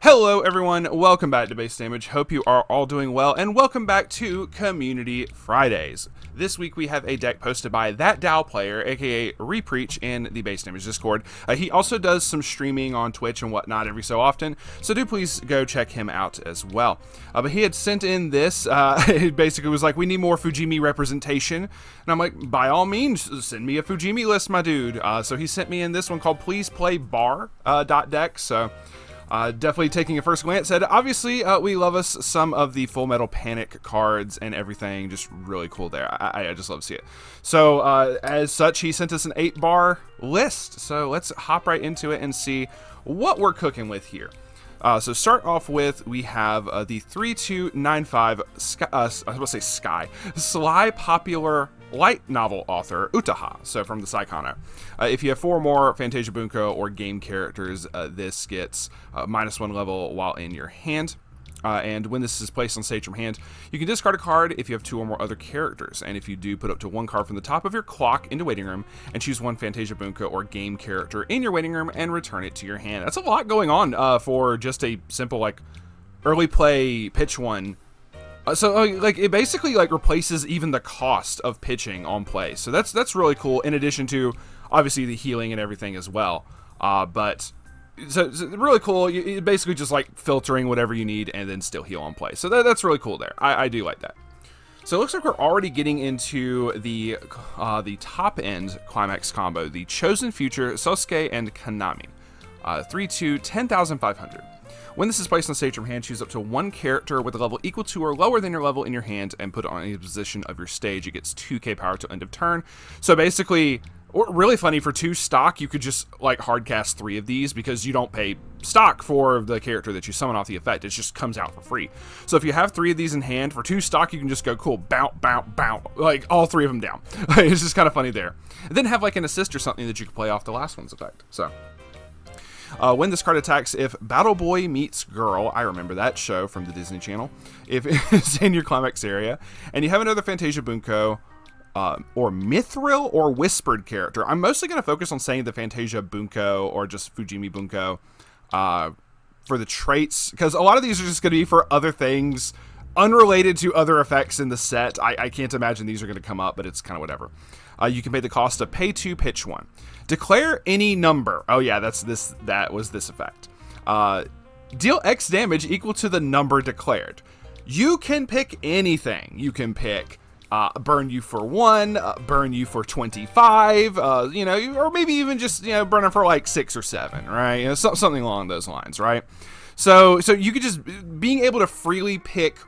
Hello everyone, welcome back to Base Damage. Hope you are all doing well, and welcome back to Community Fridays. This week we have a deck posted by That Dow Player, aka Repreach, in the Base Damage Discord. He also does some streaming on Twitch and whatnot every so often, so do please go check him out as well. But he had sent in this, it basically was like, we need more Fujimi representation, and I'm like, by all means, send me a Fujimi list, my dude. So he sent me in this one called Please Play Bar .deck, so... definitely taking a first glance at it. Obviously, we love us some of the Full Metal Panic cards and everything. Just really cool there. I just love to see it. So, as such, he sent us an 8-bar list. So, let's hop right into it and see what we're cooking with here. So, start off with, we have the 3295 Sly Popular Light Novel author Utaha, so from the Saikano. If you have 4 more Fantasia Bunko or game characters, this gets -1 level while in your hand. And when this is placed on stage from hand, you can discard a card if you have 2 or more other characters. And if you do, put up to 1 card from the top of your clock into waiting room and choose 1 Fantasia Bunko or game character in your waiting room and return it to your hand. That's a lot going on for just a simple like early play pitch one. So like it basically like replaces even the cost of pitching on play. So that's really cool, in addition to obviously the healing and everything as well. But so really cool. You're basically just like filtering whatever you need and then still heal on play. So that's really cool there. I do like that. So it looks like we're already getting into the top end climax combo, the Chosen Future Sosuke and Kanami. 3/2, 10,500. When this is placed on stage from hand, choose up to 1 character with a level equal to or lower than your level in your hand and put it on any position of your stage. It gets 2k power till end of turn. So basically, really funny, for 2 stock, you could just like hard cast 3 of these because you don't pay stock for the character that you summon off the effect. It just comes out for free. So if you have 3 of these in hand, for 2 stock, you can just go cool, bounce, bounce, bounce, like all 3 of them down. It's just kind of funny there. And then have like an assist or something that you can play off the last one's effect. So... when this card attacks, if Battle Boy Meets Girl, I remember that show from the Disney Channel, if it's in your climax area, and you have another Fantasia Bunko, or Mithril or Whispered character, I'm mostly going to focus on saying the Fantasia Bunko or just Fujimi Bunko for the traits, because a lot of these are just going to be for other things unrelated to other effects in the set. I can't imagine these are going to come up, but it's kind of whatever. You can pay the cost of pay 2, pitch 1. Declare any number. Oh yeah, that was this effect. Deal X damage equal to the number declared. You can pick anything. You can pick burn you for 1, burn you for 25, or maybe even just burn it for like 6 or 7, right? Something along those lines, right? So you could just being able to freely pick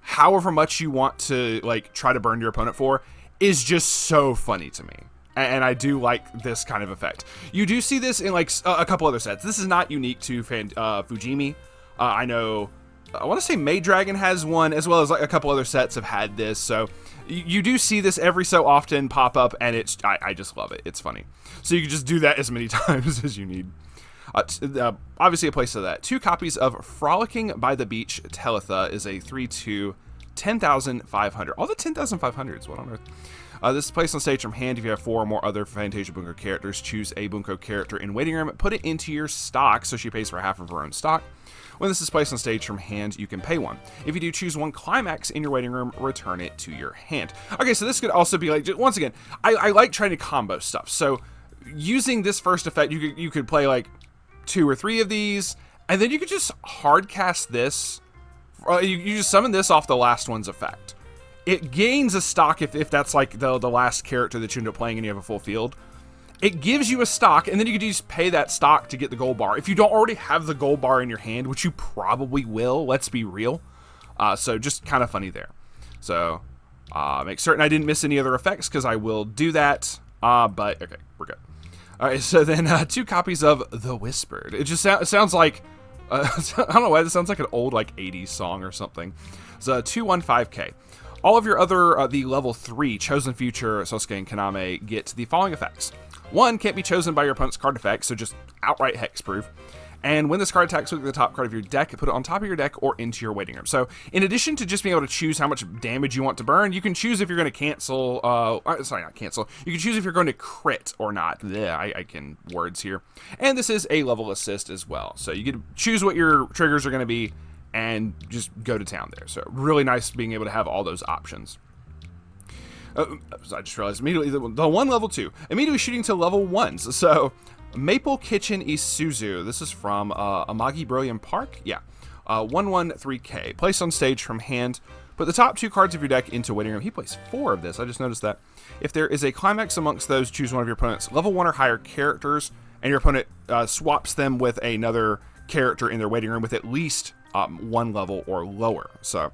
however much you want to like try to burn your opponent for is just so funny to me. And I do like this kind of effect. You do see this in like a couple other sets. This is not unique to Fujimi. I know, I want to say Maid Dragon has one, as well as like a couple other sets have had this. So you do see this every so often pop up, and I just love it. It's funny. So you can just do that as many times as you need. Obviously a place to that. 2 copies of Frolicking by the Beach Teletha is a 3/2, 10,500. All the 10,500s, what on earth? This is placed on stage from hand. If you have 4 or more other Fantasia Bunko characters, choose a Bunko character in waiting room, put it into your stock, so she pays for half of her own stock. When this is placed on stage from hand, you can pay 1. If you do, choose 1 climax in your waiting room, return it to your hand. Okay, so this could also be like, once again, I like trying to combo stuff. So using this first effect, you could play like 2 or 3 of these, and then you could just hard cast this. You just summon this off the last one's effect. It gains a stock if that's like the last character that you end up playing and you have a full field. It gives you a stock, and then you can just pay that stock to get the gold bar. If you don't already have the gold bar in your hand, which you probably will, let's be real. So just kind of funny there. So make certain I didn't miss any other effects, because I will do that. But okay, we're good. All right, so then 2 copies of The Whispered. It just sounds like, I don't know why, this sounds like an old like 80s song or something. So 215k. All of your other, the level 3 Chosen Future Sosuke and Kaname get the following effects. 1 can't be chosen by your opponent's card effect, so just outright hexproof. And when this card attacks, look at the top card of your deck, put it on top of your deck or into your waiting room. So in addition to just being able to choose how much damage you want to burn, you can choose if you're going to cancel, sorry, not cancel. You can choose if you're going to crit or not. Yeah, I can words here. And this is a level assist as well. So you can choose what your triggers are going to be and just go to town there. So really nice being able to have all those options. I just realized immediately the one level 2, immediately shooting to level 1s. So Maple Kitchen Isuzu. This is from Amagi Brilliant Park. Yeah. 113K. Place on stage from hand. Put the top 2 cards of your deck into waiting room. He plays 4 of this. I just noticed that. If there is a climax amongst those, choose one of your opponent's level 1 or higher characters, and your opponent swaps them with another character in their waiting room with at least 1 level or lower. So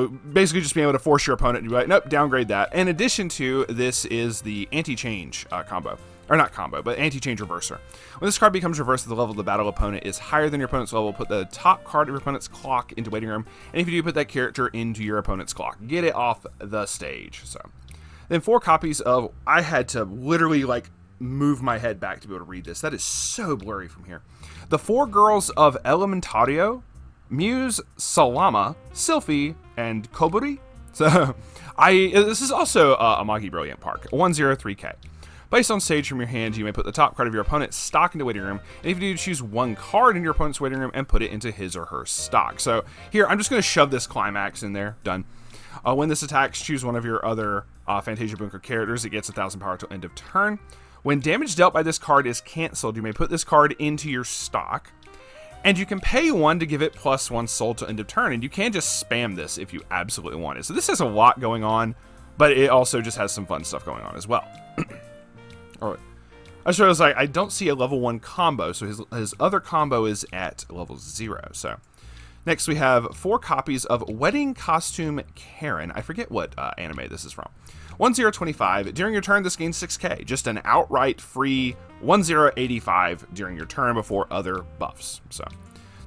basically just being able to force your opponent to be like, nope, downgrade that. In addition to this is the anti-change combo. Or not combo, but anti-change reverser. When this card becomes reversed at the level of the battle opponent is higher than your opponent's level, put the top card of your opponent's clock into waiting room, and if you do, put that character into your opponent's clock. Get it off the stage. So then 4 copies of, I had to literally like move my head back to be able to read this. That is so blurry from here. The 4 girls of Elementario, Muse, Salama, Sylphie, and Koburi. So this is also Amagi Brilliant Park, 103K. Placed on stage from your hand, you may put the top card of your opponent's stock into waiting room, and if you do, choose 1 card in your opponent's waiting room and put it into his or her stock. So here, I'm just going to shove this climax in there. Done. When this attacks, choose one of your other Fantasia Bunko characters. It gets 1,000 power till end of turn. When damage dealt by this card is canceled, you may put this card into your stock, and you can pay 1 to give it +1 soul till end of turn, and you can just spam this if you absolutely want it. So this has a lot going on, but it also just has some fun stuff going on as well. All right. I just realized I don't see a level 1 combo, so his other combo is at level 0. So next we have 4 copies of Wedding Costume Karen. I forget what anime this is from. 1025. During your turn, this gains 6k. Just an outright free 1085 during your turn before other buffs. So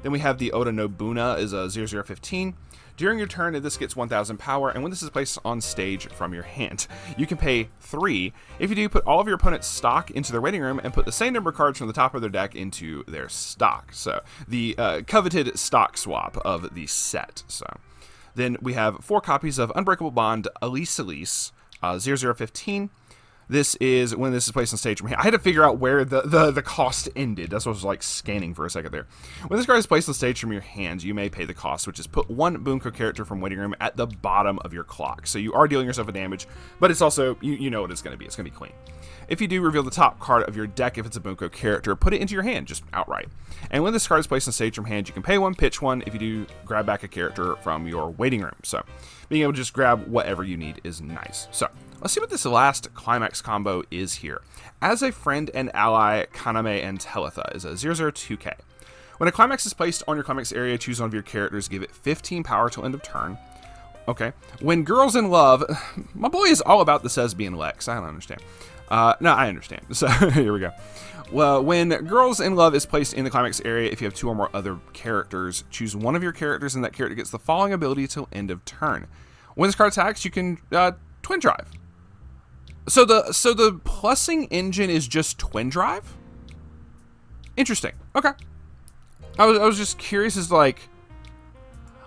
then we have the Oda Nobuna is a 0015. During your turn, this gets 1,000 power, and when this is placed on stage from your hand, you can pay 3. If you do, put all of your opponent's stock into their waiting room and put the same number of cards from the top of their deck into their stock. So the coveted stock swap of the set. So then we have 4 copies of Unbreakable Bond Elise 0015. This is when this is placed on stage from hand. I had to figure out where the cost ended. That's what I was like scanning for a second there. When this card is placed on stage from your hands, you may pay the cost, which is put 1 Bunko character from waiting room at the bottom of your clock. So you are dealing yourself a damage, but it's also, you know what it's going to be. It's going to be clean. If you do, reveal the top card of your deck if it's a Bunko character, put it into your hand, just outright. And when this card is placed on stage from hand, you can pay 1, pitch 1. If you do, grab back a character from your waiting room. So being able to just grab whatever you need is nice. So let's see what this last climax combo is here. As a friend and ally, Kaname and Telitha is a 002K. When a climax is placed on your climax area, choose one of your characters, give it 15 power till end of turn. Okay. When Girls in Love, my boy is all about the Sesbian Lex. I don't understand. No, I understand. So here we go. Well, when Girls in Love is placed in the climax area, if you have 2 or more other characters, choose one of your characters and that character gets the following ability till end of turn. When this card attacks, you can twin drive. So the plussing engine is just twin drive? Interesting. Okay. I was just curious as like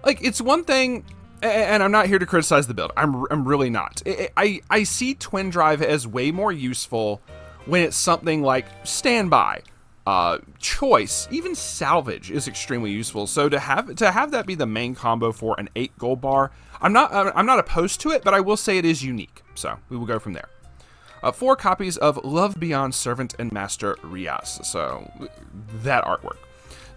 it's one thing, and I'm not here to criticize the build. I'm really not. I see twin drive as way more useful when it's something like standby, choice, even salvage is extremely useful. So to have that be the main combo for an 8 gold bar, I'm not opposed to it, but I will say it is unique. So we will go from there. 4 copies of Love Beyond Servant and Master Rias. So that artwork.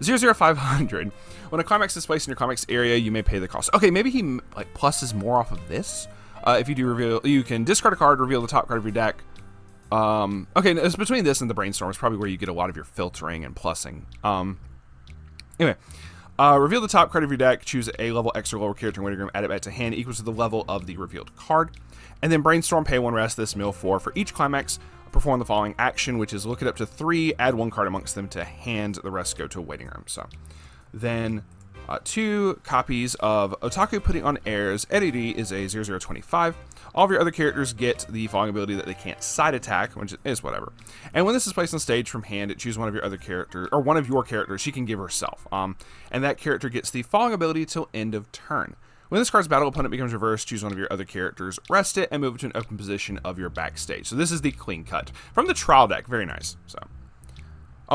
00500. When a climax is placed in your climax area, you may pay the cost. Okay, maybe he like pluses more off of this. If you do reveal, you can discard a card, reveal the top card of your deck. Okay, it's between this and the brainstorm. It's probably where you get a lot of your filtering and plussing. Anyway, reveal the top card of your deck, choose a level X or lower character in waiting room, add it back to hand equals to the level of the revealed card. And then brainstorm, pay 1 rest, this mill 4 for each climax. Perform the following action, which is look it up to 3, add 1 card amongst them to hand, the rest go to a waiting room. So then 2 copies of Otaku putting on airs. LED is a 0025. All of your other characters get the following ability that they can't side attack, which is whatever. And when this is placed on stage from hand, choose one of your other characters, or one of your characters she can give herself. And that character gets the following ability till end of turn. When this card's battle opponent becomes reversed, choose one of your other characters, rest it, and move it to an open position of your backstage. So this is the clean cut from the trial deck. Very nice. So,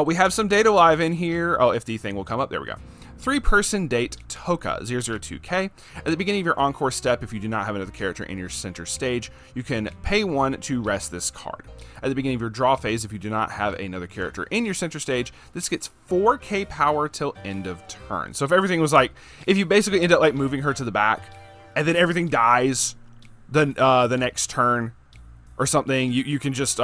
we have some data live in here. Oh, if the thing will come up, there we go. 3-person date Toka 002K. At the beginning of your encore step, if you do not have another character in your center stage, you can pay 1 to rest this card. At the beginning of your draw phase, if you do not have another character in your center stage, this gets 4k power till end of turn. So if everything was like, if you basically end up like moving her to the back, and then everything dies the next turn or something, you can just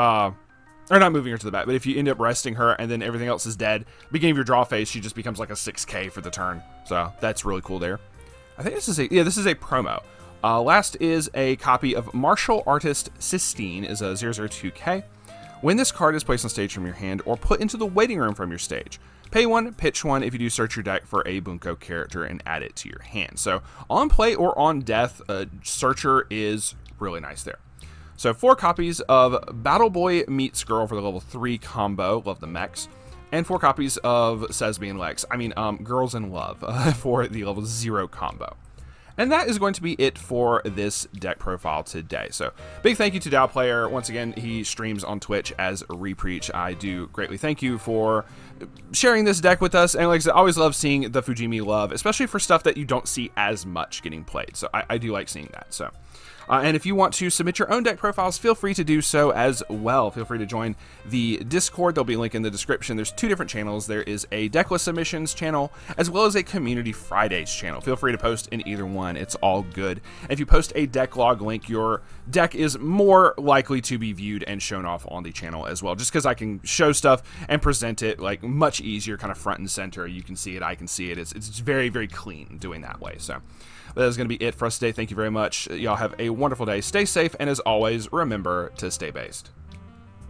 or not moving her to the back, but if you end up resting her and then everything else is dead, beginning of your draw phase, she just becomes like a 6k for the turn. So that's really cool there. I think this is a promo. Last is a copy of Martial Artist Sistine, is a 002K. When this card is placed on stage from your hand or put into the waiting room from your stage, pay 1, pitch 1 if you do search your deck for a Bunko character and add it to your hand. So on play or on death, Searcher is really nice there. So 4 copies of Battle Boy Meets Girl for the level 3 combo, love the mechs, and 4 copies of Sesame and Lex, Girls in Love, for the level 0 combo. And that is going to be it for this deck profile today. So big thank you to Dow Player. Once again, he streams on Twitch as Repreach. I do greatly thank you for sharing this deck with us. And like I said, I always love seeing the Fujimi love, especially for stuff that you don't see as much getting played. So I do like seeing that. So. And if you want to submit your own deck profiles, feel free to do so as well. Feel free to join the Discord. There'll be a link in the description. There's 2 different channels. There is a Decklist Submissions channel, as well as a Community Fridays channel. Feel free to post in either one. It's all good. And if you post a deck log link, your deck is more likely to be viewed and shown off on the channel as well, just because I can show stuff and present it like much easier, kind of front and center. You can see it, I can see it. It's very, very clean doing that way. So that is going to be it for us today. Thank you very much. Y'all have a wonderful day. Stay safe, and as always, remember to stay based.